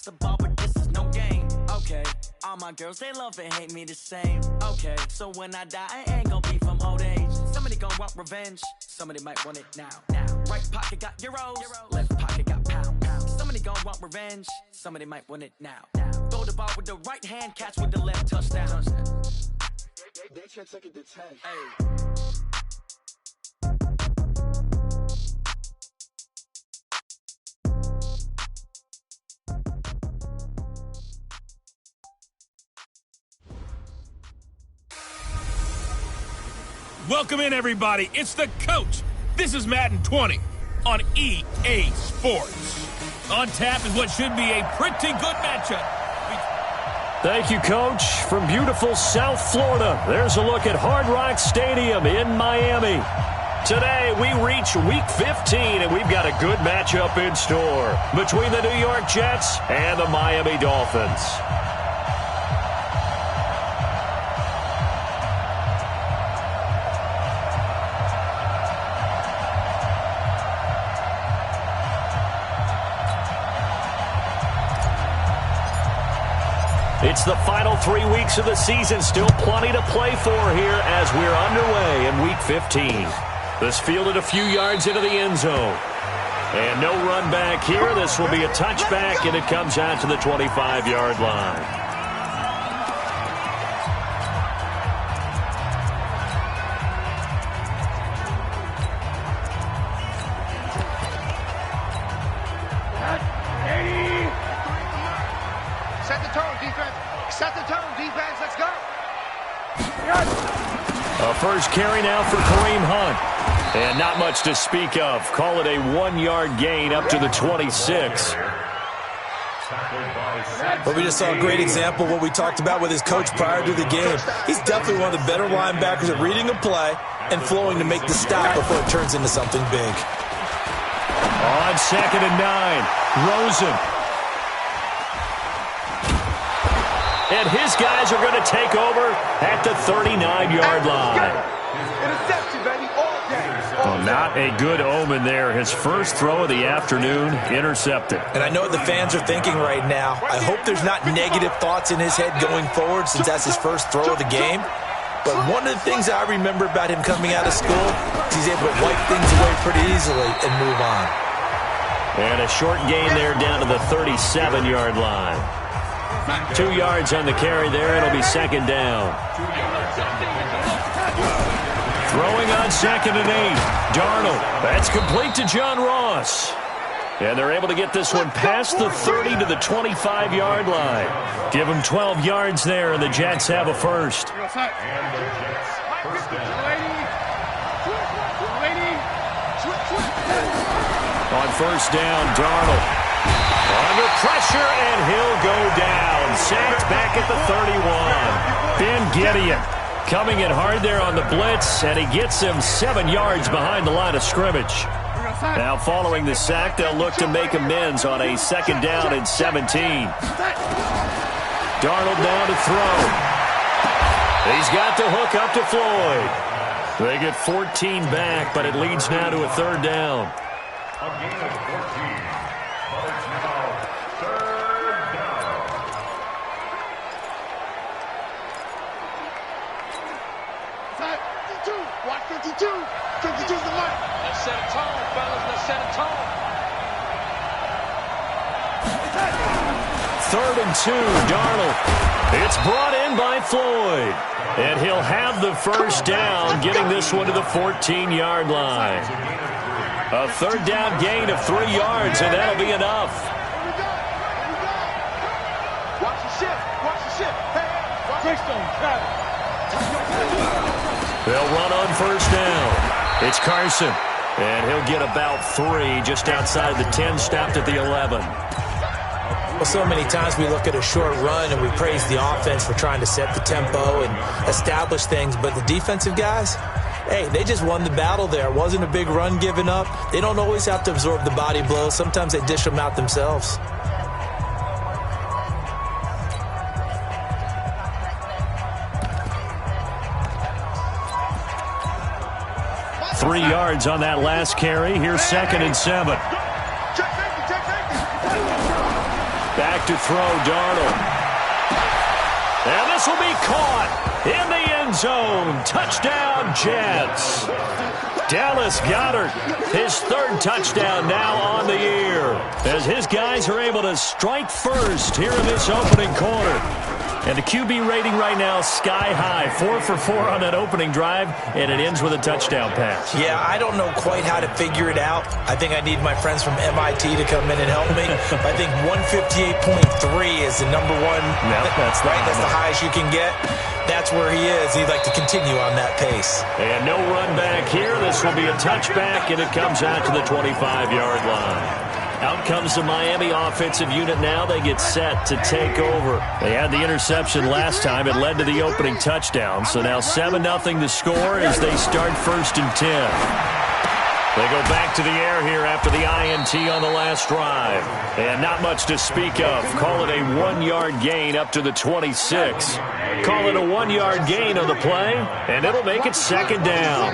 the ball, but this is no game. Okay, all my girls, they love and hate me the same. Okay, so when I die, I ain't gonna be from old age. Somebody gonna want revenge, somebody might want it now. Right pocket got euros, left pocket got pounds. Somebody gonna want revenge, somebody might want it now. Throw the ball with the right hand, catch with the left, touchdown. They can't take it to 10. Hey. Welcome in, everybody. It's the coach. This is Madden 20 on EA Sports. On tap is what should be a pretty good matchup. Thank you, Coach. From beautiful South Florida, there's a look at Hard Rock Stadium in Miami. Today, we reach Week 15, and we've got a good matchup in store between the New York Jets and the Miami Dolphins. It's the final 3 weeks of the season. Still plenty to play for here as we're underway in Week 15. This fielded a few yards into the end zone. And no run back here. This will be a touchback, and it comes out to the 25-yard line. First carry now for Kareem Hunt. And not much to speak of. Call it a 1-yard gain up to the 26. But we just saw a great example of what we talked about with his coach prior to the game. He's definitely one of the better linebackers at reading a play and flowing to make the stop before it turns into something big. On 2nd and 9, Rosen. And his guys are going to take over at the 39-yard line. Interception, baby, all day. Well, not a good omen there. His first throw of the afternoon, intercepted. And I know what the fans are thinking right now. I hope there's not negative thoughts in his head going forward since that's his first throw of the game. But one of the things I remember about him coming out of school is he's able to wipe things away pretty easily and move on. And a short gain there down to the 37-yard line. 2 yards on the carry there. It'll be 2nd down. Throwing on 2nd and 8. Darnold. That's complete to John Ross. And they're able to get this one past the 30 to the 25-yard line. Give them 12 yards there, and the Jets have a first. On first down, Darnold. Under pressure, and he'll go down. Sacked back at the 31. Ben Gideon coming in hard there on the blitz, and he gets him 7 yards behind the line of scrimmage. Now following the sack, they'll look to make amends on a 2nd down and 17. Darnold now to throw. He's got the hook up to Floyd. They get 14 back, but it leads now to a 3rd down. A gain of 14. It's now 3rd down. Side 52. Watch 52. 52's the mark. Let's set a tone, fellas. Let's set a tone. 3rd and 2, Darnold. It's brought in by Floyd. And he'll have the first down, getting this one to the 14-yard line. A 3rd down gain of 3 yards, and that'll be enough. Watch the ship. Watch the ship. Hey, They'll run on first down. It's Carson, and he'll get about 3 just outside the 10, stopped at the 11. Well, so many times we look at a short run and we praise the offense for trying to set the tempo and establish things, but the defensive guys, hey, they just won the battle there. It wasn't a big run given up. They don't always have to absorb the body blows. Sometimes they dish them out themselves. Three yards on that last carry. Here's 2nd and 7. check safety. Back back to throw, Darnold. And this will be caught in the end zone. Touchdown, Jets. Dallas Goedert, his third touchdown now on the year, as his guys are able to strike first here in this opening quarter. And the QB rating right now sky high, 4 for 4 on that opening drive, and it ends with a touchdown pass. Yeah, I don't know quite how to figure it out. I think I need my friends from MIT to come in and help me. I think 158.3 is the number one. Yep, that's the highest you can get. That's where he is. He'd like to continue on that pace. And no run back here. This will be a touchback, and it comes out to the 25-yard line. Out comes the Miami offensive unit now. They get set to take over. They had the interception last time. It led to the opening touchdown. So now 7-0 the score as they start 1st and 10. They go back to the air here after the INT on the last drive. And not much to speak of. Call it a 1-yard gain up to the 26. Call it a 1-yard gain on the play, and it'll make it 2nd down.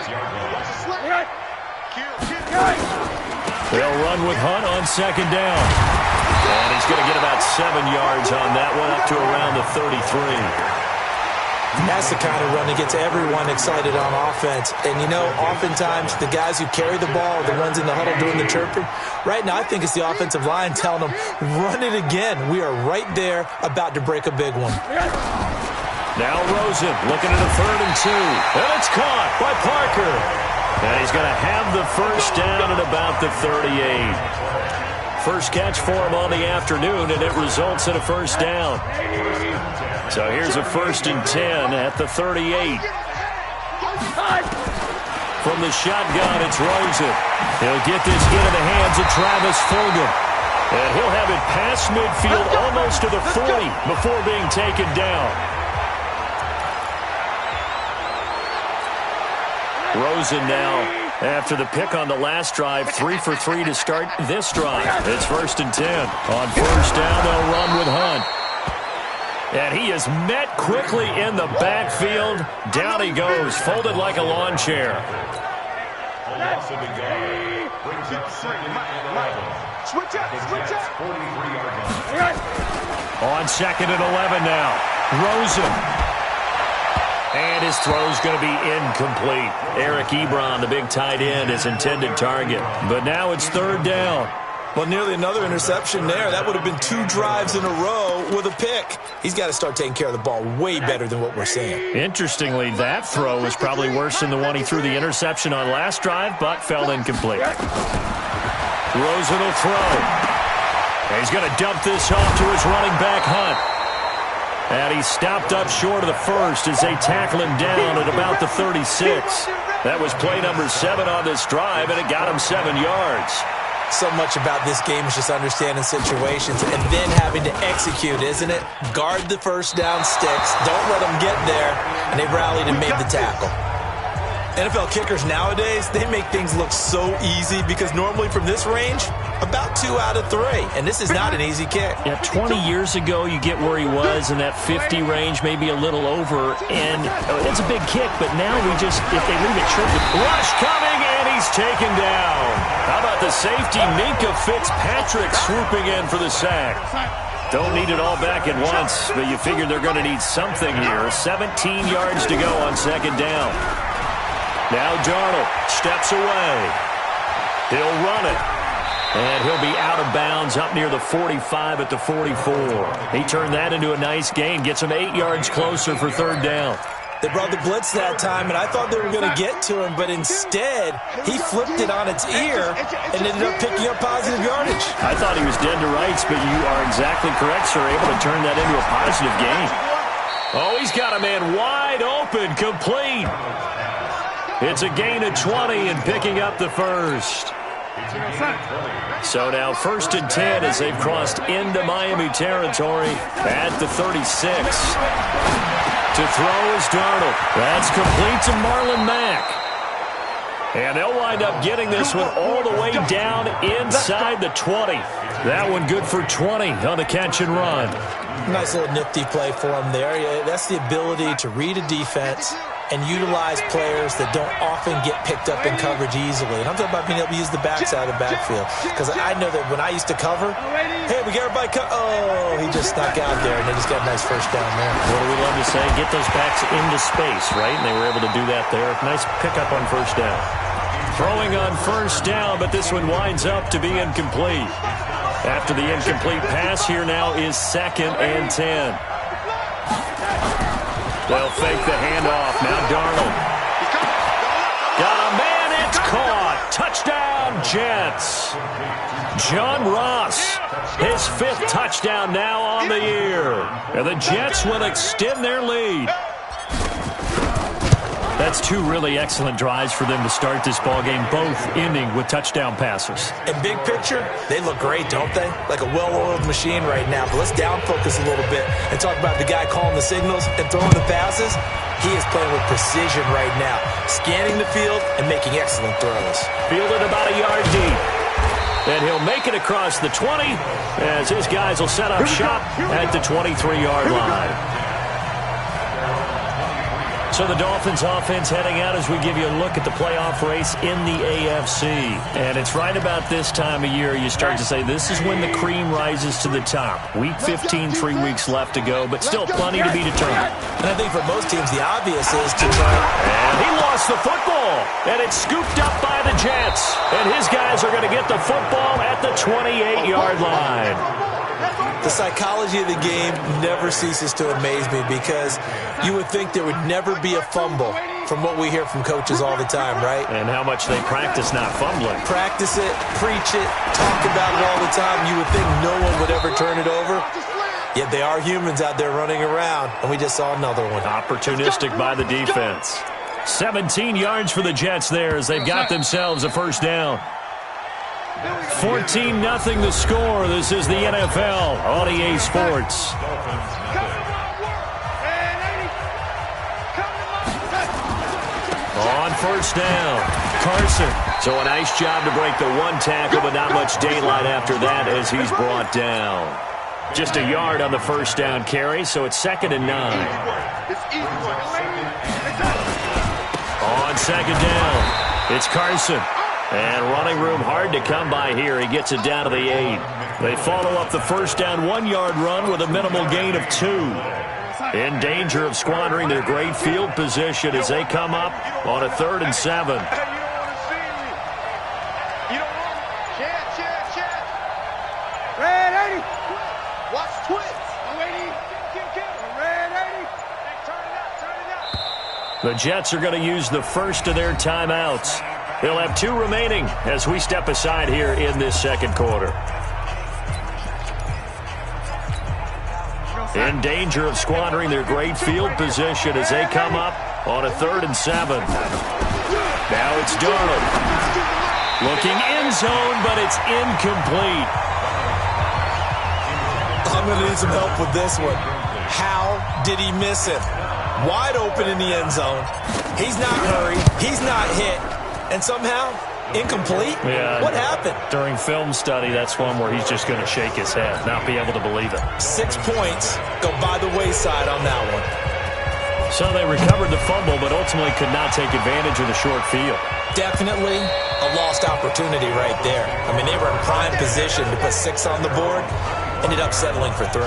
They'll run with Hunt on 2nd down. And he's going to get about 7 yards on that one, up to around the 33. That's the kind of run that gets everyone excited on offense. And, you know, oftentimes the guys who carry the ball are the ones in the huddle doing the chirping. Right now, I think it's the offensive line telling them, run it again. We are right there about to break a big one. Now Rosen looking at a 3rd and 2. And it's caught by Parker. And he's going to have the first down at about the 38. First catch for him on the afternoon, and it results in a first down. So here's a 1st and 10 at the 38. From the shotgun, it's Rosen. He'll get this into the hands of Travis Fulgham. And he'll have it past midfield almost to the 40 before being taken down. Rosen now, after the pick on the last drive, 3 for 3 to start this drive. It's 1st and 10. On 1st down, they'll run with Hunt. And he is met quickly in the backfield. Down he goes, folded like a lawn chair. On 2nd and 11 now, Rosen. And his throw's going to be incomplete. Eric Ebron, the big tight end, his intended target. But now it's 3rd down. Well, nearly another interception there. That would have been 2 drives in a row with a pick. He's got to start taking care of the ball way better than what we're seeing. Interestingly, that throw was probably worse than the one he threw the interception on last drive, but fell incomplete. Rosen will throw. And he's going to dump this off to his running back, Hunt. And he stopped up short of the first as they tackle him down at about the 36. That was play number 7 on this drive, and it got him 7 yards. So much about this game is just understanding situations and then having to execute, isn't it? Guard the first down sticks. Don't let them get there. And they rallied and made the tackle. NFL kickers nowadays, they make things look so easy because normally from this range, about 2 out of 3. And this is not an easy kick. Yeah, 20 years ago, you get where he was in that 50 range, maybe a little over. And it's a big kick, but now we just, if they leave it short, rush coming, and he's taken down. How about the safety, Minka Fitzpatrick, swooping in for the sack. Don't need it all back at once, but you figure they're going to need something here. 17 yards to go on 2nd down. Now Darnold steps away. He'll run it. And he'll be out of bounds up near the 45 at the 44. He turned that into a nice gain. Gets him 8 yards closer for 3rd down. They brought the blitz that time, and I thought they were going to get to him, but instead, he flipped it on its ear and ended up picking up positive yardage. I thought he was dead to rights, but you are exactly correct, sir. Able to turn that into a positive gain. Oh, he's got a man wide open, complete. It's a gain of 20 and picking up the first. So now 1st and 10 as they've crossed into Miami territory at the 36. To throw is Darnold. That's complete to Marlon Mack. And they'll wind up getting this one all the way down inside the 20. That one good for 20 on the catch and run. Nice little nifty play for him there. Yeah, that's the ability to read a defense and utilize players that don't often get picked up in coverage easily. And I'm talking about being able to use the backside of the backfield. Because I know that when I used to cover, hey, we got everybody oh, he just snuck out there, and they just got a nice first down there. What do we love to say? Get those backs into space, right? And they were able to do that there. Nice pickup on first down. Throwing on first down, but this one winds up to be incomplete. After the incomplete pass, here now is 2nd and 10. They'll fake the handoff. Now Darnold. Got a man. It's caught. Touchdown, Jets. John Ross, his 5th touchdown now on the year. And the Jets will extend their lead. That's 2 really excellent drives for them to start this ballgame, both ending with touchdown passes. In big picture, they look great, don't they? Like a well-oiled machine right now. But let's down focus a little bit and talk about the guy calling the signals and throwing the passes. He is playing with precision right now, scanning the field and making excellent throws. Fielded about a yard deep. And he'll make it across the 20 as his guys will set up shop at the 23-yard line. So the Dolphins offense heading out as we give you a look at the playoff race in the AFC. And it's right about this time of year you start to say this is when the cream rises to the top. Week 15, 3 weeks left to go, but still plenty to be determined. And I think for most teams the obvious is to try. And he lost the football. And it's scooped up by the Jets. And his guys are going to get the football at the 28-yard line. The psychology of the game never ceases to amaze me because you would think there would never be a fumble from what we hear from coaches all the time, right? And how much they practice not fumbling. Practice it, preach it, talk about it all the time. You would think no one would ever turn it over. Yet they are humans out there running around, and we just saw another one. Opportunistic by the defense. 17 yards for the Jets there as they've got themselves a first down. 14-0 the score. This is the NFL on EA Sports. On first down, Carson. So a nice job to break the 1 tackle, but not much daylight after that as he's brought down. Just a yard on the first down carry, so it's 2nd and 9. On 2nd down, it's Carson. And running room hard to come by here. He gets it down to the 8. They follow up the first down 1-yard run with a minimal gain of 2. In danger of squandering their great field position as they come up on a 3rd and 7. Red 80. Watch twits. Red 80. The Jets are going to use the first of their timeouts. They'll have 2 remaining as we step aside here in this second quarter. In danger of squandering their great field position as they come up on a 3rd and 7. Now it's Darnold. Looking end zone, but it's incomplete. I'm going to need some help with this one. How did he miss it? Wide open in the end zone. He's not hurried. He's not hit. And somehow, incomplete? Yeah. What happened? During film study, that's one where he's just going to shake his head, not be able to believe it. 6 points go by the wayside on that one. So they recovered the fumble, but ultimately could not take advantage of the short field. Definitely a lost opportunity right there. I mean, they were in prime position to put 6 on the board, ended up settling for 3.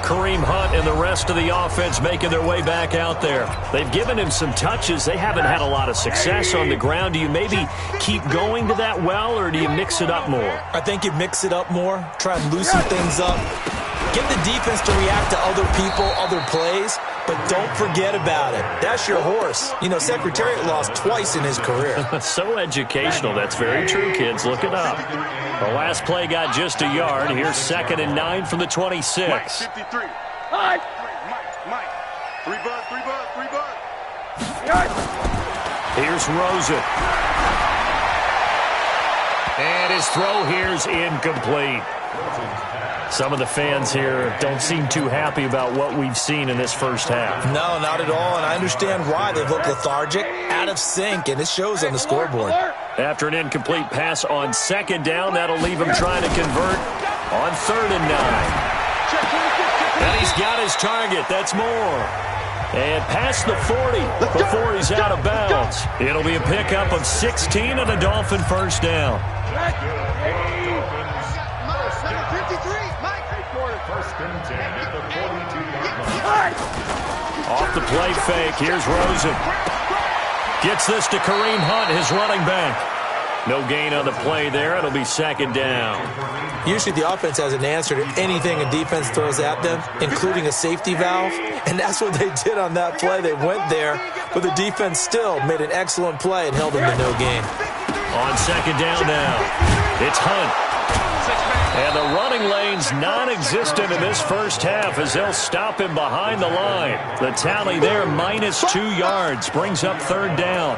Kareem Hunt and the rest of the offense making their way back out there. They've given him some touches. They haven't had a lot of success on the ground. Do you maybe keep going to that well, or do you mix it up more? I think you mix it up more, try and loosen things up. Get the defense to react to other people, other plays, but don't forget about it. That's your horse. You know, Secretariat lost twice in his career. So educational. That's very true, kids. Look it up. The last play got just a yard. Here's 2nd and 9 from the 26. Mike, 53. Mike. 3 bud. Here's Rosen. And his throw here's incomplete. Some of the fans here don't seem too happy about what we've seen in this first half. No, not at all, and I understand why. They've looked lethargic, out of sync, and it shows on the scoreboard. After an incomplete pass on 2nd down, that'll leave him trying to convert on 3rd and 9. And he's got his target. That's more. And past the 40 before he's out of bounds. It'll be a pickup of 16 and a Dolphin first down. First and 10 at the 42-yard line. Off the play fake, here's Rosen. Gets this to Kareem Hunt, his running back. No gain on the play there. It'll be second down. Usually the offense has an answer to anything a defense throws at them, including a safety valve. And that's what they did on that play. They went there, but the defense still made an excellent play and held them to no gain. On second down now, it's Hunt. And the running lane's non-existent in this first half as they'll stop him behind the line. The tally there, -2 yards, brings up third down.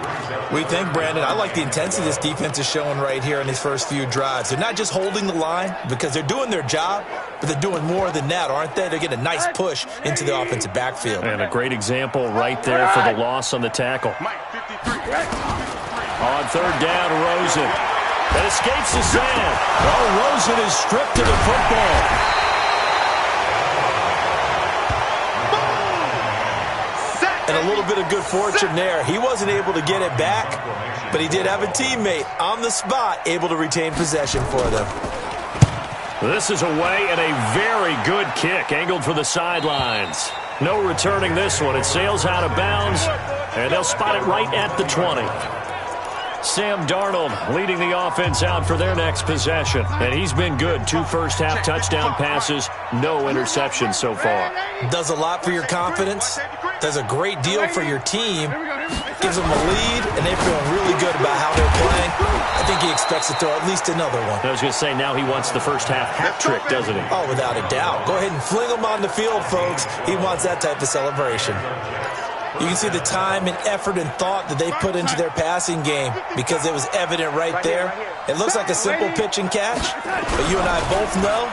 We think, Brandon, I like the intensity this defense is showing right here in these first few drives. They're not just holding the line because they're doing their job, but they're doing more than that, aren't they? They're getting a nice push into the offensive backfield. And a great example right there for the loss on the tackle. On third down, Rosen. That escapes the sand. Oh, Rosen is stripped to the football. And a little bit of good fortune there. He wasn't able to get it back, but he did have a teammate on the spot able to retain possession for them. This is away and a very good kick, angled for the sidelines. No returning this one. It sails out of bounds, and they'll spot it right at the 20. Sam Darnold leading the offense out for their next possession. And he's been good. 2 first-half touchdown passes, no interceptions so far. Does a lot for your confidence. Does a great deal for your team. Gives them a lead, and they feel really good about how they're playing. I think he expects to throw at least another one. I was going to say, now he wants the first-half hat trick, doesn't he? Oh, without a doubt. Go ahead and fling him on the field, folks. He wants that type of celebration. You can see the time and effort and thought that they put into their passing game because it was evident right there. It looks like a simple pitch and catch, but you and I both know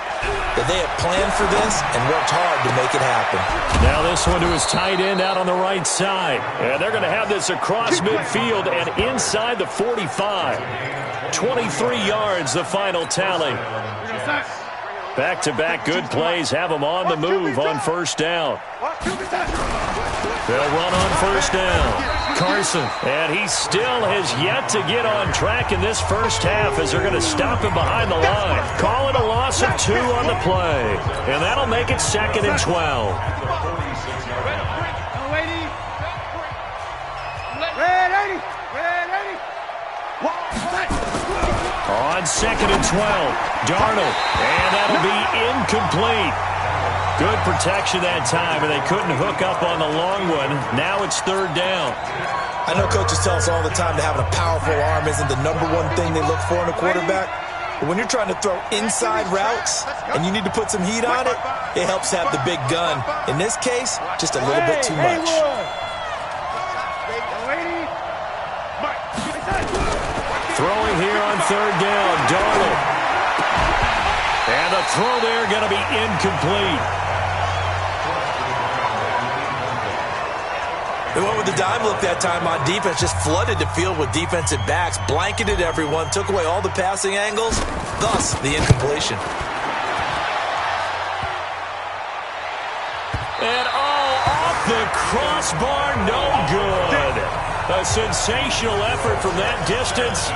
that they have planned for this and worked hard to make it happen. Now this one to his tight end out on the right side. And they're going to have this across midfield and inside the 45. 23 yards, the final tally. Back-to-back good plays have them on the move on first down. They'll run on first down. Carson, and he still has yet to get on track in this first half as they're going to stop him behind the line. Call it a loss of 2 on the play, and that'll make it second and 12. On second and 12, Darnold, and that'll be incomplete. Good protection that time, and they couldn't hook up on the long one. Now it's third down. I know coaches tell us all the time that having a powerful arm isn't the #1 thing they look for in a quarterback. But when you're trying to throw inside routes and you need to put some heat on it, it helps have the big gun. In this case, just a little bit too much. Throwing here on third down, Darnold. And the throw there going to be incomplete. They went with the dime look that time on defense, just flooded the field with defensive backs, blanketed everyone, took away all the passing angles, thus the incompletion. And off the crossbar, no good. A sensational effort from that distance,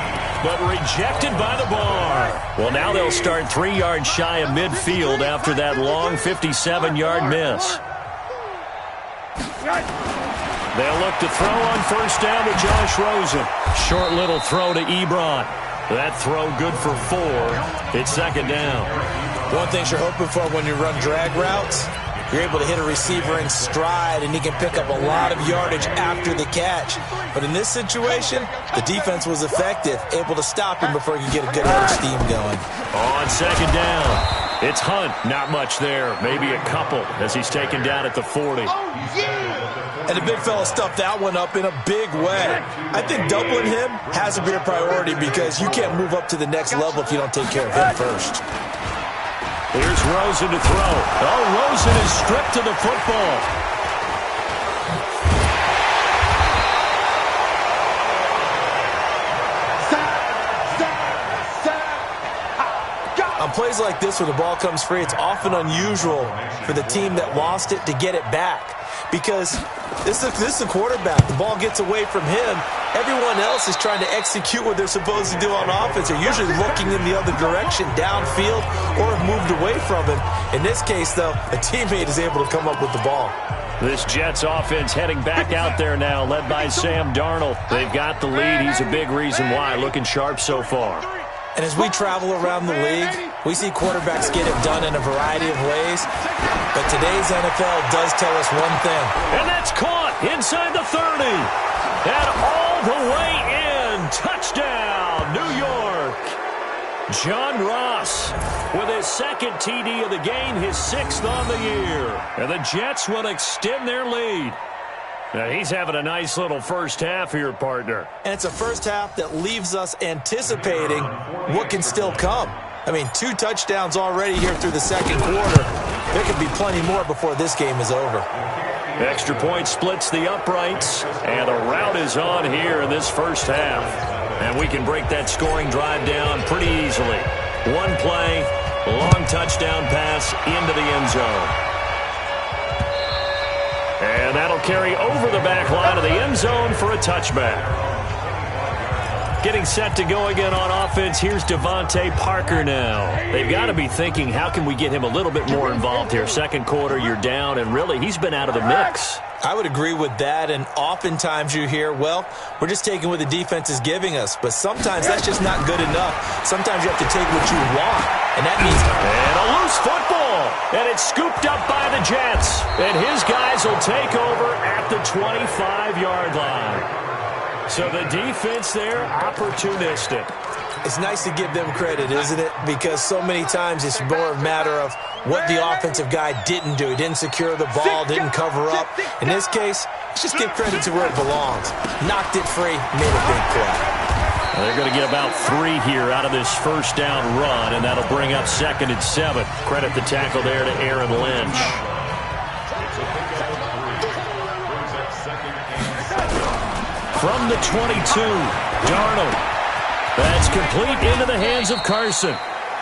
but rejected by the bar. Well, now they'll start 3 yards shy of midfield after that long 57-yard miss. They'll look to throw on first down to Josh Rosen. Short little throw to Ebron. That throw good for 4. It's second down. One thing you're hoping for when you run drag routes, you're able to hit a receiver in stride, and he can pick up a lot of yardage after the catch. But in this situation, the defense was effective, able to stop him before he could get a good head of steam going. On second down, it's Hunt. Not much there, maybe a couple as he's taken down at the 40. And the big fella stuffed that one up in a big way. I think doubling him has to be a priority because you can't move up to the next level if you don't take care of him first. Here's Rosen to throw. Oh, Rosen is stripped to the football. On plays like this where the ball comes free, it's often unusual for the team that lost it to get it back because this is the quarterback. The ball gets away from him. Everyone else is trying to execute what they're supposed to do on offense. They're usually looking in the other direction, downfield, or have moved away from him. In this case, though, a teammate is able to come up with the ball. This Jets offense heading back out there now, led by Sam Darnold. They've got the lead. He's a big reason why, looking sharp so far. And as we travel around the league, we see quarterbacks get it done in a variety of ways. But today's NFL does tell us one thing. And that's caught inside the 30. And all the way in. Touchdown, New York. John Ross with his second TD of the game, his 6th on the year. And the Jets will extend their lead. Now he's having a nice little first half here, partner. And it's a first half that leaves us anticipating what can still come. I mean, 2 touchdowns already here through the second quarter. There could be plenty more before this game is over. Extra point splits the uprights, and the route is on here in this first half. And we can break that scoring drive down pretty easily. One play, long touchdown pass into the end zone. And that'll carry over the back line of the end zone for a touchback. Getting set to go again on offense, here's Devontae Parker now. They've got to be thinking, how can we get him a little bit more involved here? Second quarter, you're down, and really, he's been out of the mix. I would agree with that, and oftentimes you hear, well, we're just taking what the defense is giving us. But sometimes that's just not good enough. Sometimes you have to take what you want, and that means... And a loose football, and it's scooped up by the Jets. And his guys will take over at the 25-yard line. So the defense there, opportunistic. It's nice to give them credit, isn't it? Because so many times it's more a matter of what the offensive guy didn't do. He didn't secure the ball, didn't cover up. In this case, let's just give credit to where it belongs. Knocked it free, made a big play. Well, they're going to get about 3 here out of this first down run, and that'll bring up 2nd and 7. Credit the tackle there to Aaron Lynch. From the 22, Darnold. That's complete into the hands of Carson.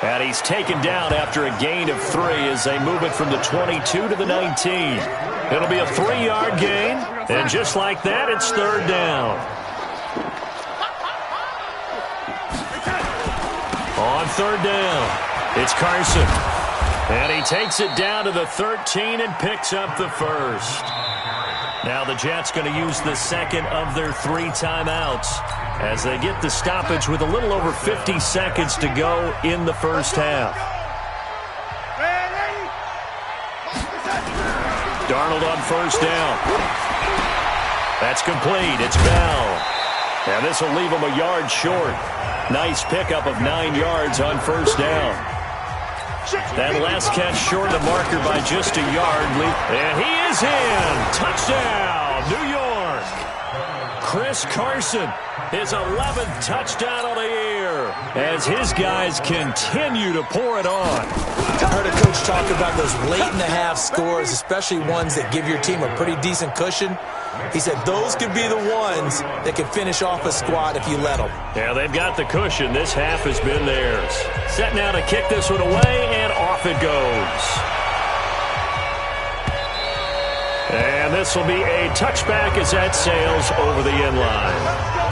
And he's taken down after a gain of 3 as they move it from the 22 to the 19. It'll be a 3-yard gain, and just like that, it's 3rd down. On 3rd down, it's Carson. And he takes it down to the 13 and picks up the 1st. Now the Jets going to use the 2nd of their 3 timeouts as they get the stoppage with a little over 50 seconds to go in the first half. Darnold on 1st down. That's complete. It's Bell. And this will leave him a yard short. Nice pickup of 9 yards on 1st down. That last catch short of the marker by just a yard. And he is in. Touchdown, New York. Chris Carson, his 11th touchdown of the year as his guys continue to pour it on. I heard a coach talk about those late-in-the-half scores, especially ones that give your team a pretty decent cushion. He said those could be the ones that can finish off a squad if you let them. Yeah, they've got the cushion. This half has been theirs. Set now to kick this one away, and off it goes. And this will be a touchback as that sails over the end line.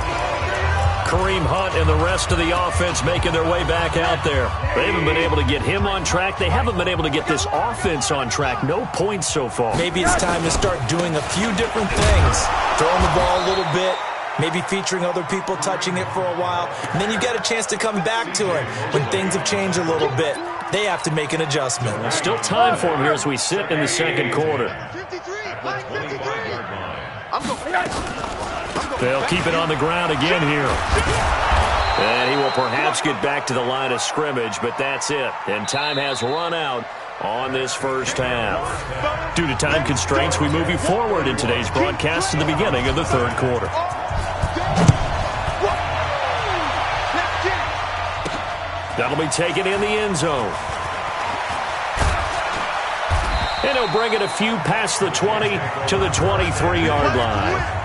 Kareem Hunt and the rest of the offense making their way back out there. They haven't been able to get him on track. They haven't been able to get this offense on track. No points so far. Maybe it's time to start doing a few different things. Throwing the ball a little bit, maybe featuring other people touching it for a while, and then you get a chance to come back to it when things have changed a little bit. They have to make an adjustment. Still time for him here as we sit in the second quarter. They'll keep it on the ground again here. And he will perhaps get back to the line of scrimmage, but that's it. And time has run out on this first half. Due to time constraints, we move you forward in today's broadcast to the beginning of the 3rd quarter. That'll be taken in the end zone. And he'll bring it a few past the 20 to the 23-yard line.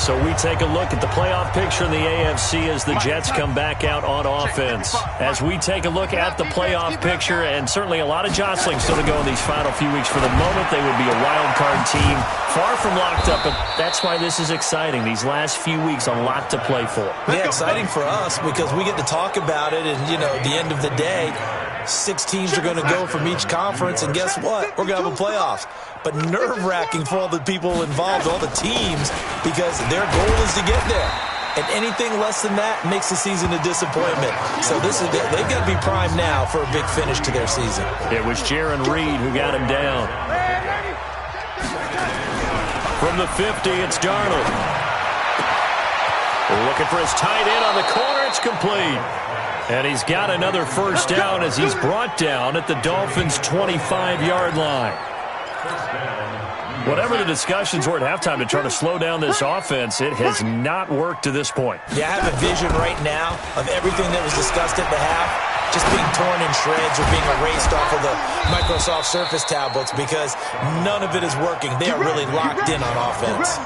So we take a look at the playoff picture in the AFC as the Jets come back out on offense. As we take a look at the playoff picture, and certainly a lot of jostling still to go in these final few weeks. For the moment, they would be a wild card team, far from locked up, but that's why this is exciting. These last few weeks, a lot to play for. Yeah, exciting for us because we get to talk about it, and, at the end of the day, 6 teams are going to go from each conference, and guess what? We're going to have a playoffs. But nerve-wracking for all the people involved, all the teams, because their goal is to get there. And anything less than that makes the season a disappointment. So they've got to be primed now for a big finish to their season. It was Jaron Reed who got him down. From the 50, it's Darnold. Looking for his tight end on the corner. It's complete. And he's got another first down as he's brought down at the Dolphins' 25-yard line. Whatever the discussions were at halftime to try to slow down this offense, it has not worked to this point. Yeah, I have a vision right now of everything that was discussed at the half just being torn in shreds or being erased off of the Microsoft Surface tablets because none of it is working. They are really locked in on offense.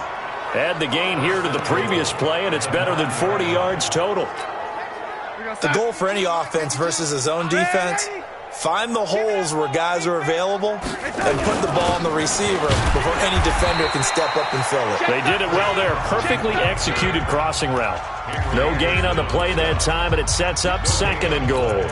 Add the gain here to the previous play, and it's better than 40 yards total. The goal for any offense versus a zone defense, find the holes where guys are available and put the ball on the receiver before any defender can step up and fill it. They did it well there. Perfectly executed crossing route. No gain on the play that time, and it sets up 2nd and goal.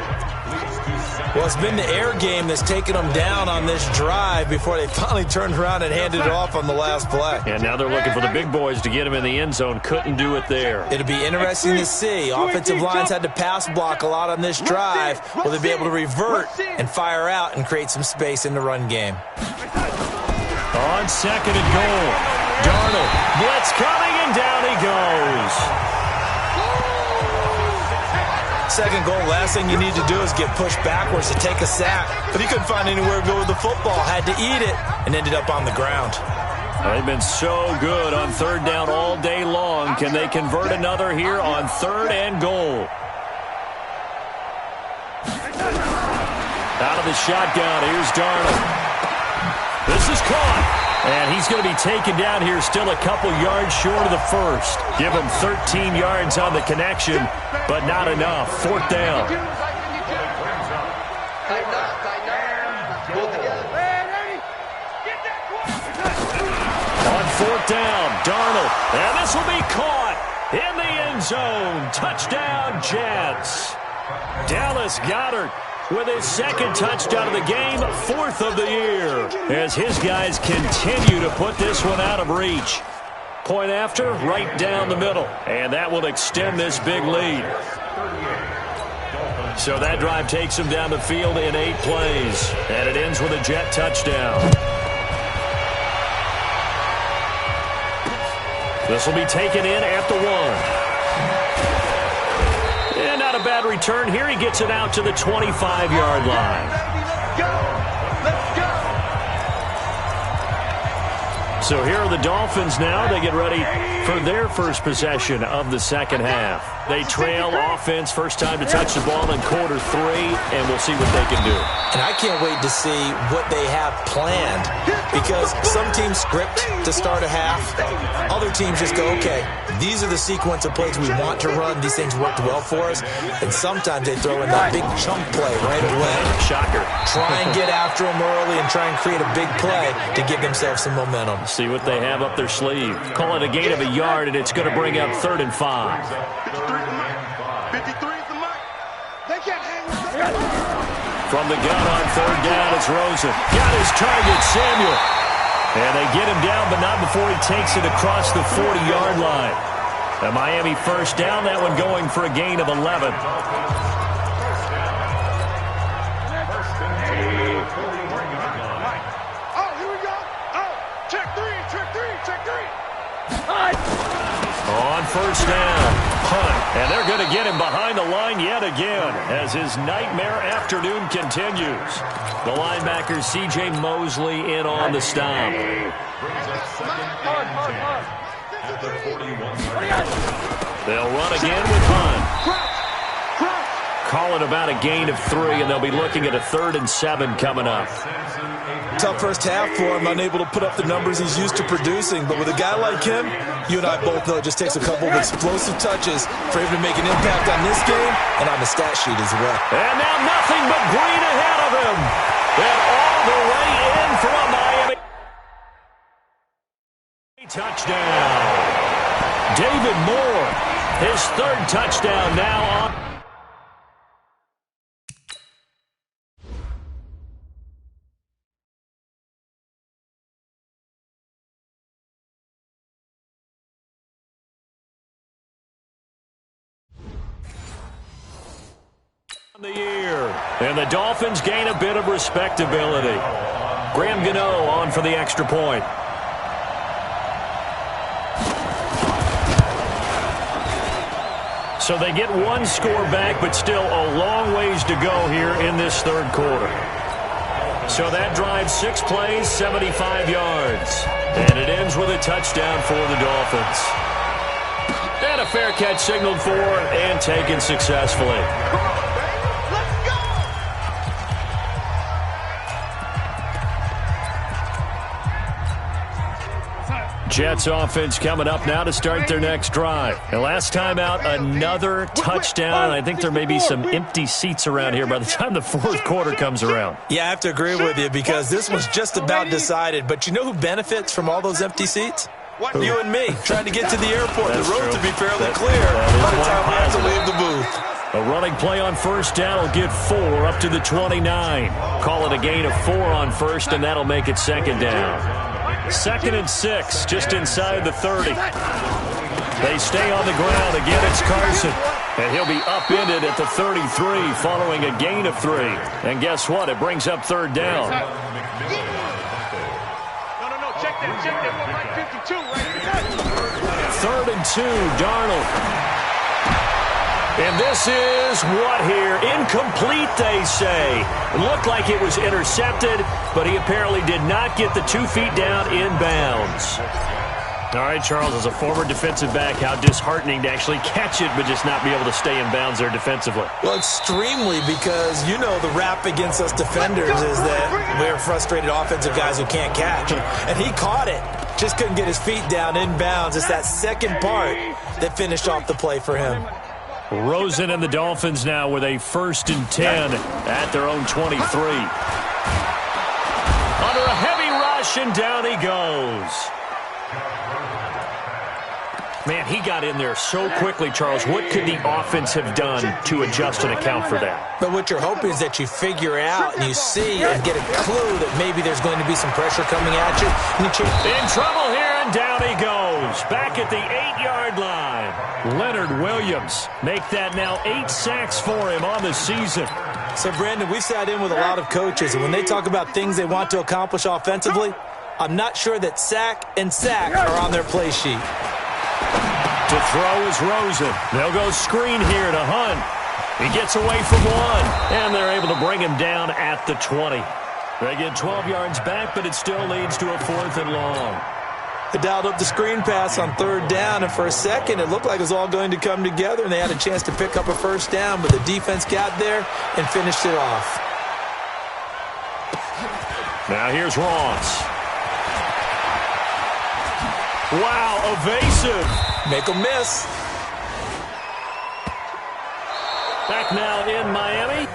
Well, it's been the air game that's taken them down on this drive before they finally turned around and handed it off on the last play. And now they're looking for the big boys to get him in the end zone. Couldn't do it there. It'll be interesting to see. Offensive lines had to pass block a lot on this drive. Will they be able to revert and fire out and create some space in the run game? On 2nd and goal, Darnold. Blitz coming, and down he goes. 2nd goal, last thing you need to do is get pushed backwards to take a sack. But he couldn't find anywhere to go with the football. Had to eat it and ended up on the ground. They've been so good on 3rd down all day long. Can they convert another here on 3rd and goal? Out of the shotgun, here's Darnold. This is caught. And he's going to be taken down here still a couple yards short of the first. Give him 13 yards on the connection, but not enough. 4th down. On 4th down, Darnold. And this will be caught in the end zone. Touchdown, Jets. Dallas Goedert with his 2nd touchdown of the game, 4th of the year, as his guys continue to put this one out of reach. Point after, right down the middle, and that will extend this big lead. So that drive takes him down the field in 8 plays, and it ends with a Jet touchdown. This will be taken in at the 1. And not a bad return here. He gets it out to the 25-yard line. So here are the Dolphins now. They get ready for their first possession of the 2nd half. They trail offense, first time to touch the ball in quarter 3, and we'll see what they can do. And I can't wait to see what they have planned because some teams script to start a half. Other teams just go, okay, these are the sequence of plays we want to run. These things worked well for us. And sometimes they throw in that big chunk play right away. Shocker. Try and get after them early and try and create a big play to give themselves some momentum. See what they have up their sleeve. Call it a gain of a yard, and it's going to bring up 3rd and 5. 53 is the mark. They can't hang with that. From the gun on 3rd down, it's Rosen. Got his target, Samuel. And they get him down, but not before he takes it across the 40-yard line. A Miami first down, that one going for a gain of 11. On 1st down, punt, and they're going to get him behind the line yet again as his nightmare afternoon continues. The linebacker C.J. Mosley in on the stop. They'll run again with punt. Call it about a gain of 3, and they'll be looking at a 3rd and 7 coming up. Tough first half for him, unable to put up the numbers he's used to producing. But with a guy like him, You and I both know it just takes a couple of explosive touches for him to make an impact on this game and on the stat sheet as well. And now nothing but green ahead of him. And all the way in from a Miami touchdown. David Moore, his third touchdown now on. The year. And the Dolphins gain a bit of respectability. Graham Gano on for the extra point. So they get one score back, but still a long ways to go here in this third quarter. So that drive, 6 plays, 75 yards. And it ends with a touchdown for the Dolphins. And a fair catch signaled for and taken successfully. Jets offense coming up now to start their next drive. And last time out, another touchdown. I think there may be some empty seats around here by the time the fourth quarter comes around. Yeah, I have to agree with you because this was just about decided. But you know who benefits from all those empty seats? You and me, trying to get to the airport. That's the road true. to be fairly clear by the time we have to leave the booth. A running play on first down will get 4 up to the 29. Call it a gain of 4 on first, and that'll make it second down. 2nd and 6, just inside the 30. They stay on the ground. Again, it's Carson. And he'll be upended at the 33 following a gain of 3. And guess what? It brings up third down. No, check that. 52, right? 3rd and 2, Darnold. And this is what here? Incomplete, they say. It looked like it was intercepted, but he apparently did not get the 2 feet down in bounds. All right, Charles, as a former defensive back, how disheartening to actually catch it but just not be able to stay in bounds there defensively. Well, extremely, because you know the rap against us defenders is that we're frustrated offensive guys who can't catch. And he caught it. Just couldn't get his feet down in bounds. It's that second part that finished off the play for him. Rosen and the Dolphins now with a 1st and 10 at their own 23. Under a heavy rush, and down he goes. Man, he got in there so quickly, Charles. What could the offense have done to adjust and account for that? But what you're hoping is that you figure out and you see and get a clue that maybe there's going to be some pressure coming at you. And you in trouble here, and down he goes. Back at the 8-yard line. Leonard Williams make that now 8 sacks for him on the season. So, Brandon, we've sat in with a lot of coaches, and when they talk about things they want to accomplish offensively, I'm not sure that sack and sack are on their play sheet. To throw is Rosen. They'll go screen here to Hunt. He gets away from one, and they're able to bring him down at the 20. They get 12 yards back, but it still leads to a 4th and long. They dialed up the screen pass on 3rd down, and for a second it looked like it was all going to come together, and they had a chance to pick up a 1st down, but the defense got there and finished it off. Now here's Ross. Wow, evasive. Make them miss. Back now in Miami.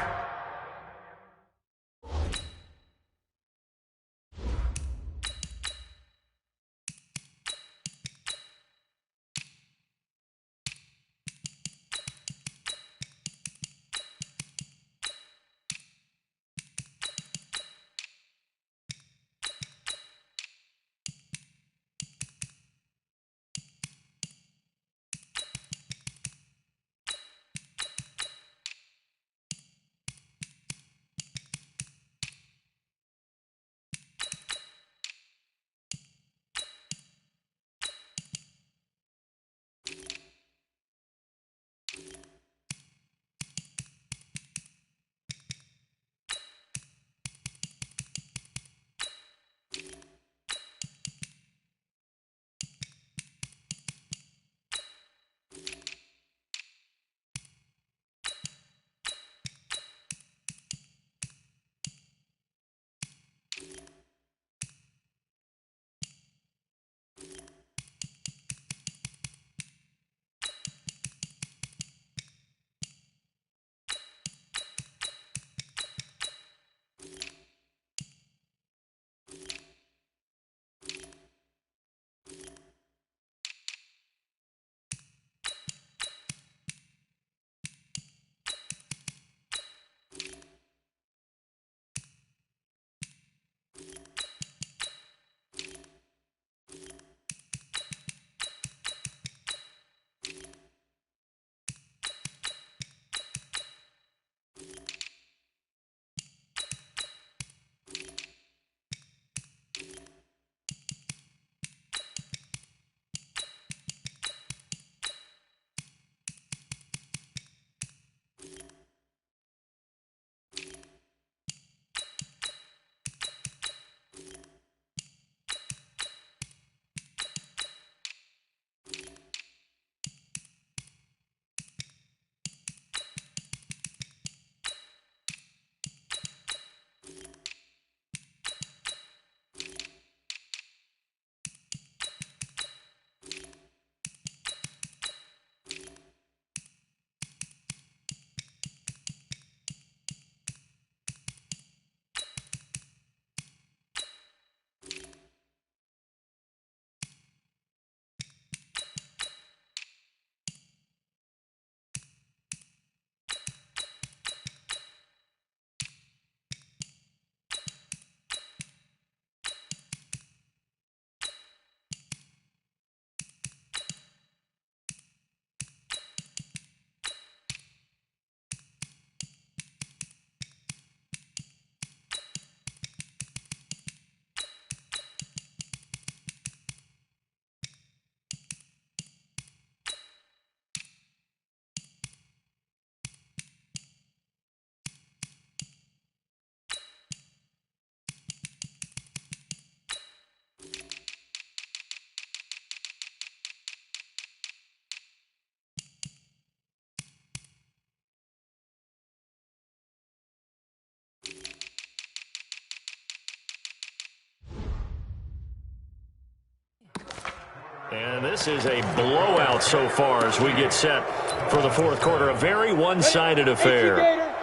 And this is a blowout so far as we get set for the fourth quarter. A very one-sided affair.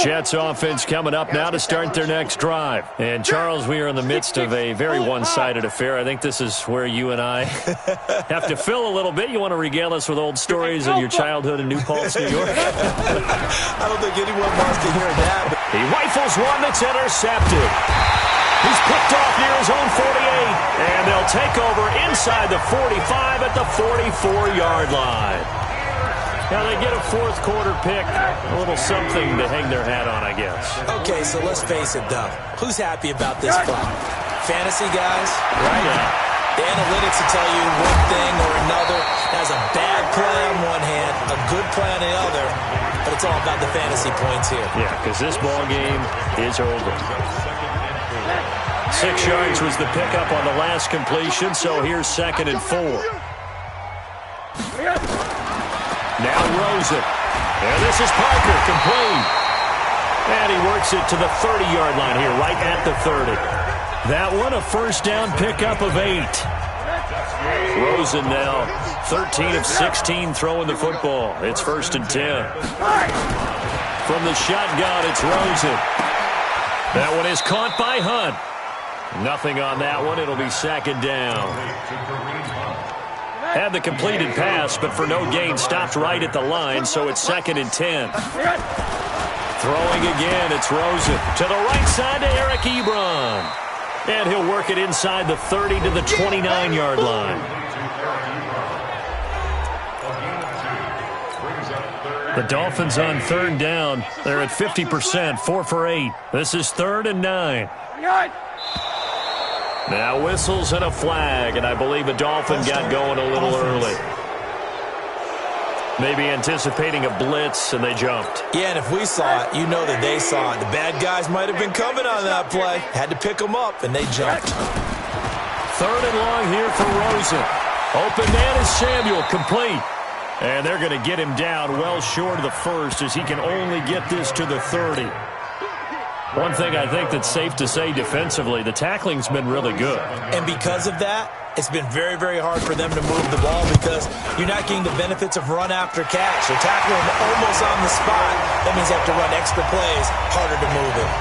Jets offense coming up now to start their next drive. And, Charles, we are in the midst of a very one-sided affair. I think this is where you and I have to fill a little bit. You want to regale us with old stories of your childhood in New Paltz, New York? I don't think anyone wants to hear that. He rifles one that's intercepted. He's picked off near his own 48, and they'll take over inside the 45 at the 44-yard line. Now they get a fourth quarter pick, a little something to hang their hat on, I guess. Okay, so let's face it, though. Who's happy about this play? Fantasy guys, right? Yeah. The analytics will tell you one thing or another. That's a bad play on one hand, a good play on the other, but it's all about the fantasy points here. Yeah, because this ball game is over. 6 yards was the pickup on the last completion, so here's 2nd and 4. Now Rosen. And this is Parker, complete. And he works it to the 30-yard line here, right at the 30. That one, a first down pickup of 8. Rosen now 13 of 16 throwing the football. It's 1st and 10. From the shotgun, it's Rosen. That one is caught by Hunt. Nothing on that one. It'll be 2nd down. Had the completed pass, but for no gain, stopped right at the line, so it's 2nd and 10. Throwing again, it's Rosen. To the right side to Eric Ebron. And he'll work it inside the 30 to the 29-yard line. The Dolphins on 3rd down. They're at 50%, 4 for 8. This is 3rd and 9. Now whistles and a flag, and I believe a Dolphin got going a little early. Maybe anticipating a blitz, and they jumped. Yeah, and if we saw it, you know that they saw it. The bad guys might have been coming on that play. Had to pick them up, and they jumped. 3rd and long here for Rosen. Open man is Samuel, complete. And they're going to get him down well short of the 1st as he can only get this to the 30. One thing I think that's safe to say defensively, the tackling's been really good. And because of that, it's been very, very hard for them to move the ball because you're not getting the benefits of run after catch. They're tackling almost on the spot. That means they have to run extra plays, harder to move it.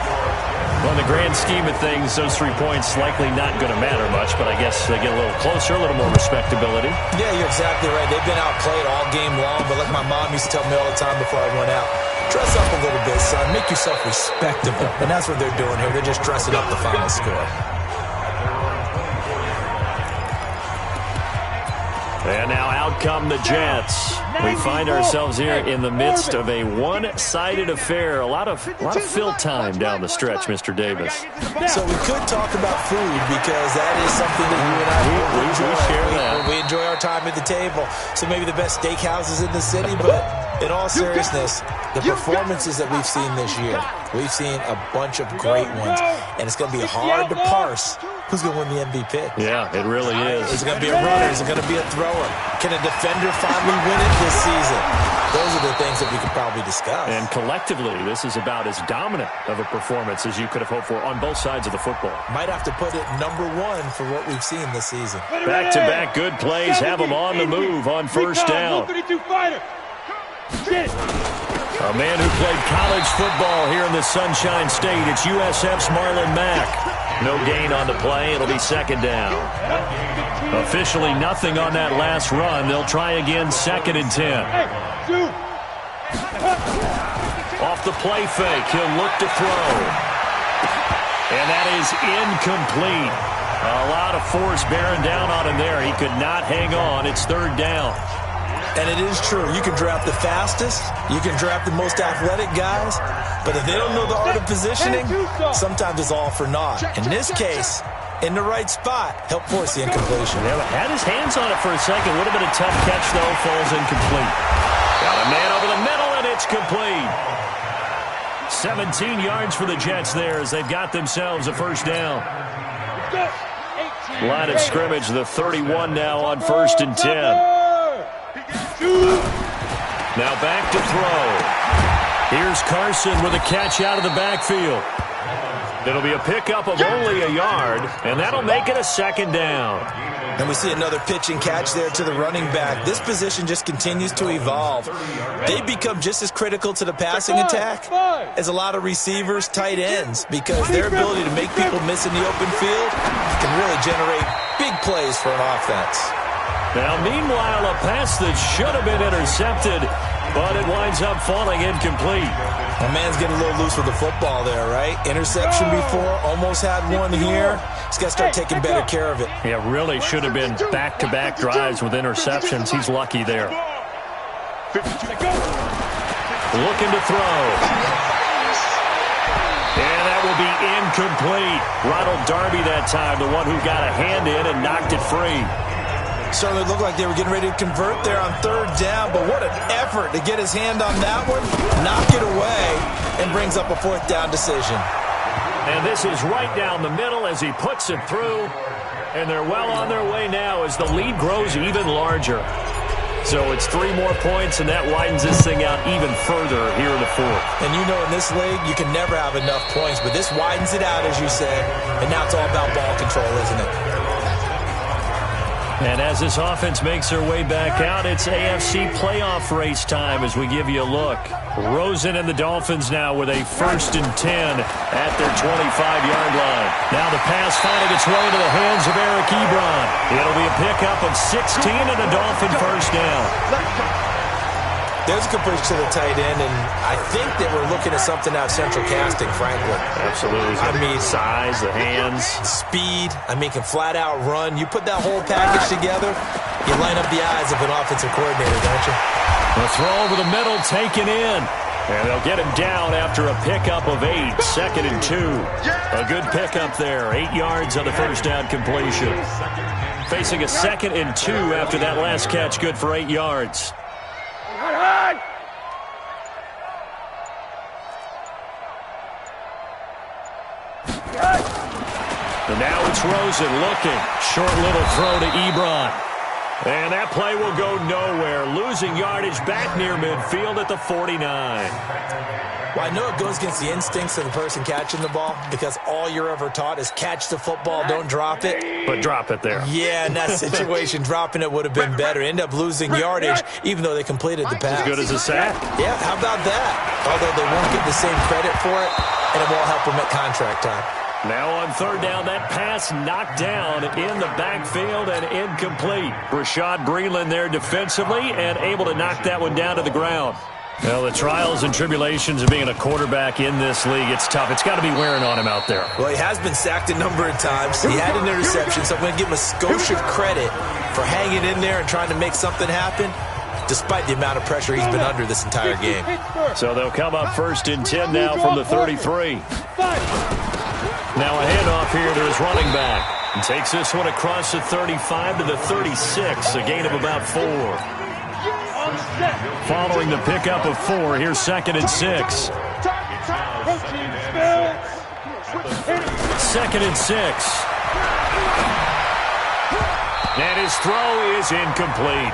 Well, in the grand scheme of things, those 3 points likely not going to matter much, but I guess they get a little closer, a little more respectability. Yeah, you're exactly right. They've been outplayed all game long, but like my mom used to tell me all the time before I went out, dress up a little bit, son. Make yourself respectable. And that's what they're doing here. They're just dressing up the final score. And now out come the Jets. We find ourselves here in the midst of a one-sided affair. A lot of fill time down the stretch, Mr. Davis. So we could talk about food because that is something that you and I enjoy. We enjoy our time at the table. So maybe the best steakhouses in the city, but in all seriousness, the performances that we've seen this year, we've seen a bunch of great ones, and it's going to be hard to parse who's going to win the MVP. Yeah, it really is. Is it going to be a runner? Is it going to be a thrower? Can a defender finally win it this season? Those are the things that we could probably discuss. And collectively, this is about as dominant of a performance as you could have hoped for on both sides of the football. Might have to put it #1 for what we've seen this season. Back-to-back good plays have them on the move on 1st down. A man who played college football here in the Sunshine State. It's USF's Marlon Mack. No gain on the play. It'll be 2nd down. Officially nothing on that last run. They'll try again, 2nd and 10. Off the play fake, he'll look to throw. And that is incomplete. A lot of force bearing down on him there. He could not hang on. It's 3rd down. And it is true. You can draft the fastest. You can draft the most athletic guys. But if they don't know the art of positioning, sometimes it's all for naught. In this case, in the right spot, help force the incompletion. Yeah, had his hands on it for a second. Would have been a tough catch, though. Falls incomplete. Got a man over the middle, and it's complete. 17 yards for the Jets there as they've got themselves a 1st down. Line of scrimmage, the 31 now on 1st and 10. Now back to throw. Here's Carson with a catch out of the backfield. It'll be a pickup of only a yard, and that'll make it a second down. And we see another pitch and catch there to the running back. This position just continues to evolve. They become just as critical to the passing attack as a lot of receivers, tight ends, because their ability to make people miss in the open field can really generate big plays for an offense. Now, meanwhile, a pass that should have been intercepted, but it winds up falling incomplete. My man's getting a little loose with the football there, right? Interception before, almost had one here. He's got to start taking better care of it. Yeah, really should have been back-to-back drives with interceptions. He's lucky there. Looking to throw. And that will be incomplete. Ronald Darby that time, the one who got a hand in and knocked it free. Certainly looked like they were getting ready to convert there on third down, but what an effort to get his hand on that one, knock it away, and brings up a fourth down decision. And this is right down the middle as he puts it through, and they're well on their way now as the lead grows even larger. So it's 3 more points, and that widens this thing out even further here in the fourth. And you know in this league, you can never have enough points, but this widens it out, as you said, and now it's all about ball control, isn't it? And as this offense makes their way back out, it's AFC playoff race time as we give you a look. Rosen and the Dolphins now with a 1st and 10 at their 25-yard line. Now the pass finding its way into the hands of Eric Ebron. It'll be a pickup of 16 and a Dolphin first down. There's a completion to the tight end, and I think that we're looking at something out of central casting, frankly. Absolutely. I mean, size, the hands. Speed. I mean, can flat out run. You put that whole package together, you line up the eyes of an offensive coordinator, don't you? The throw over the middle taken in. And they'll get him down after a pickup of 8, 2nd and 2. A good pickup there, 8 yards on the first down completion. Facing a 2nd and 2 after that last catch, good for 8 yards. And now it's Rosen looking. Short little throw to Ebron. And that play will go nowhere. Losing yardage back near midfield at the 49. Well, I know it goes against the instincts of the person catching the ball because all you're ever taught is catch the football, don't drop it. But drop it there. Yeah, in that situation, dropping it would have been better. End up losing yardage even though they completed the pass. As good as a sack. Yeah, how about that? Although they won't get the same credit for it, and it won't help them at contract time. Now on third down, that pass knocked down in the backfield and incomplete. Rashad Breeland there defensively and able to knock that one down to the ground. Well, the trials and tribulations of being a quarterback in this league, it's tough. It's got to be wearing on him out there. Well, he has been sacked a number of times. He had an interception, so I'm going to give him a skosh of credit for hanging in there and trying to make something happen, despite the amount of pressure he's been under this entire game. So they'll come up 1st and 10 now from the 33. Now a handoff here to his running back. And takes this one across the 35 to the 36, a gain of about 4. Following the pickup of 4, here's 2nd and 6. 2nd and 6. And his throw is incomplete.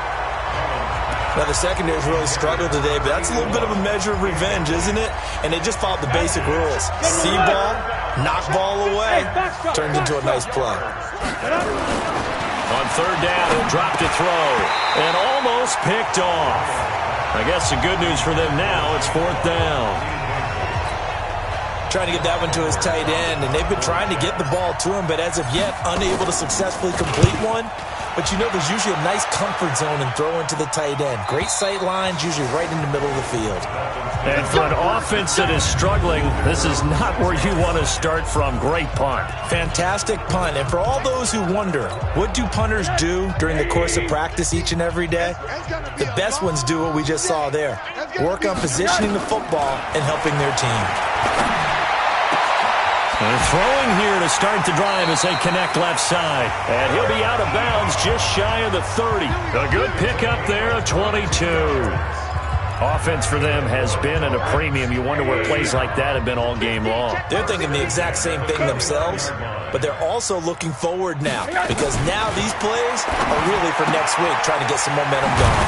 Now, the secondary's really struggled today, but that's a little bit of a measure of revenge, isn't it? And they just followed the basic rules. See ball, knock ball away, turned into a nice play. On third down, he'll drop to throw, and almost picked off. I guess the good news for them now, it's 4th down. Trying to get that one to his tight end, and they've been trying to get the ball to him, but as of yet, unable to successfully complete one. But you know there's usually a nice comfort zone in throwing to the tight end. Great sight lines, usually right in the middle of the field. And for an offense that is struggling, this is not where you want to start from. Great punt. Fantastic punt. And for all those who wonder, what do punters do during the course of practice each and every day? The best ones do what we just saw there. Work on positioning the football and helping their team. They're throwing here to start the drive as they connect left side. And he'll be out of bounds just shy of the 30. A good pickup there of 22. Offense for them has been at a premium. You wonder where plays like that have been all game long. They're thinking the exact same thing themselves, but they're also looking forward now because now these plays are really for next week, trying to get some momentum going.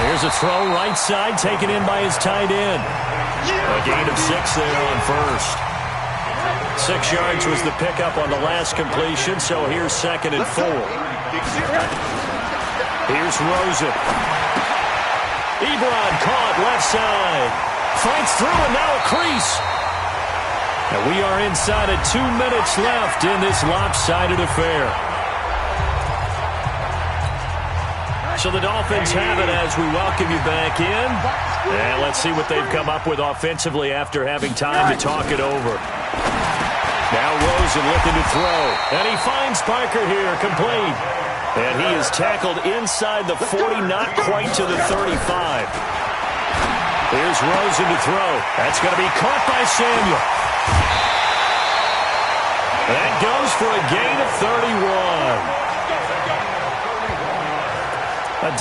Here's a throw right side taken in by his tight end. A gain of 6 there on first. 6 yards was the pickup on the last completion, so here's 2nd and 4. Here's Rosen. Ebron caught left side. Fights through and now a crease. And we are inside of 2 minutes left in this lopsided affair. So the Dolphins have it as we welcome you back in. And let's see what they've come up with offensively after having time to talk it over. Now Rosen looking to throw. And he finds Parker here, complete. And he is tackled inside the 40, not quite to the 35. Here's Rosen to throw. That's going to be caught by Samuel. That goes for a gain of 31.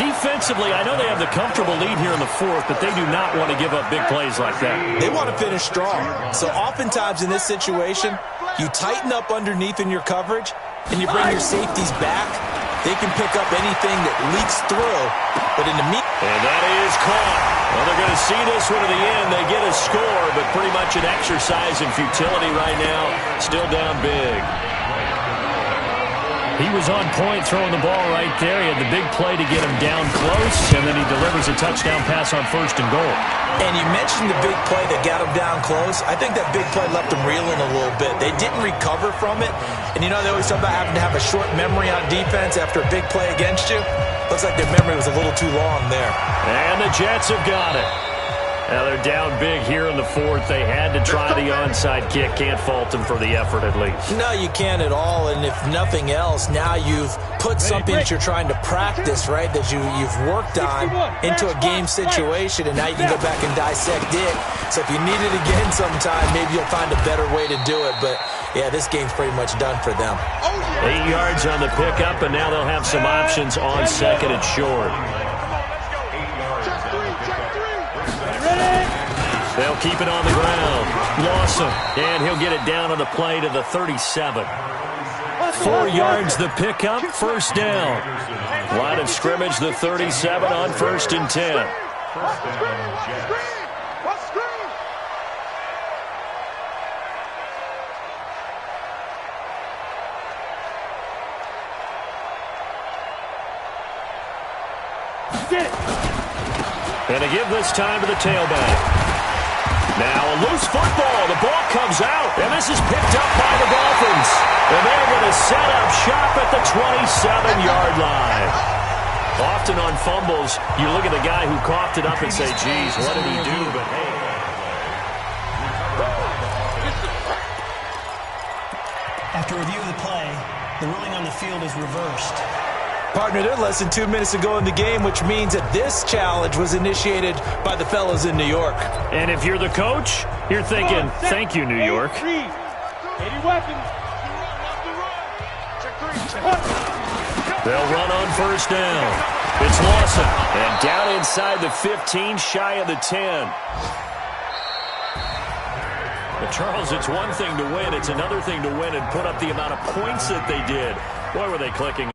Defensively, I know they have the comfortable lead here in the 4th, but they do not want to give up big plays like that. They want to finish strong. So oftentimes in this situation, you tighten up underneath in your coverage, and you bring your safeties back. They can pick up anything that leaks through, but in the meat. And that is caught. Well, they're going to see this one to the end. They get a score, but pretty much an exercise in futility right now. Still down big. He was on point throwing the ball right there. He had the big play to get him down close, and then he delivers a touchdown pass on 1st and goal. And you mentioned the big play that got him down close. I think that big play left him reeling a little bit. They didn't recover from it. And, you know, they always talk about having to have a short memory on defense after a big play against you. Looks like their memory was a little too long there. And the Jets have got it. Now they're down big here in the 4th. They had to try the onside kick. Can't fault them for the effort at least. No, you can't at all. And if nothing else, now you've put something that you're trying to practice, right, that you've worked on into a game situation, and now you can go back and dissect it. So if you need it again sometime, maybe you'll find a better way to do it. But, yeah, this game's pretty much done for them. 8 yards on the pickup, and now they'll have some options on 2nd and short. They'll keep it on the ground. Lawson, and he'll get it down on the play to the 37. 4 yards the pickup, 1st down. Line of scrimmage, the 37 on 1st and 10. And to give this time to the tailback. Now a loose football. The ball comes out, and this is picked up by the Dolphins. And they're going to set up shop at the 27-yard line. Often on fumbles, you look at the guy who coughed it up and say, geez, what did he do? But hey. After review of the play, the ruling on the field is reversed. Partner, they're less than 2 minutes to go in the game, which means that this challenge was initiated by the fellas in New York. And if you're the coach, you're thinking, thank you, New York. They'll run on 1st down. It's Lawson. And down inside the 15, shy of the 10. But Charles, it's one thing to win. It's another thing to win and put up the amount of points that they did. Boy, were they clicking.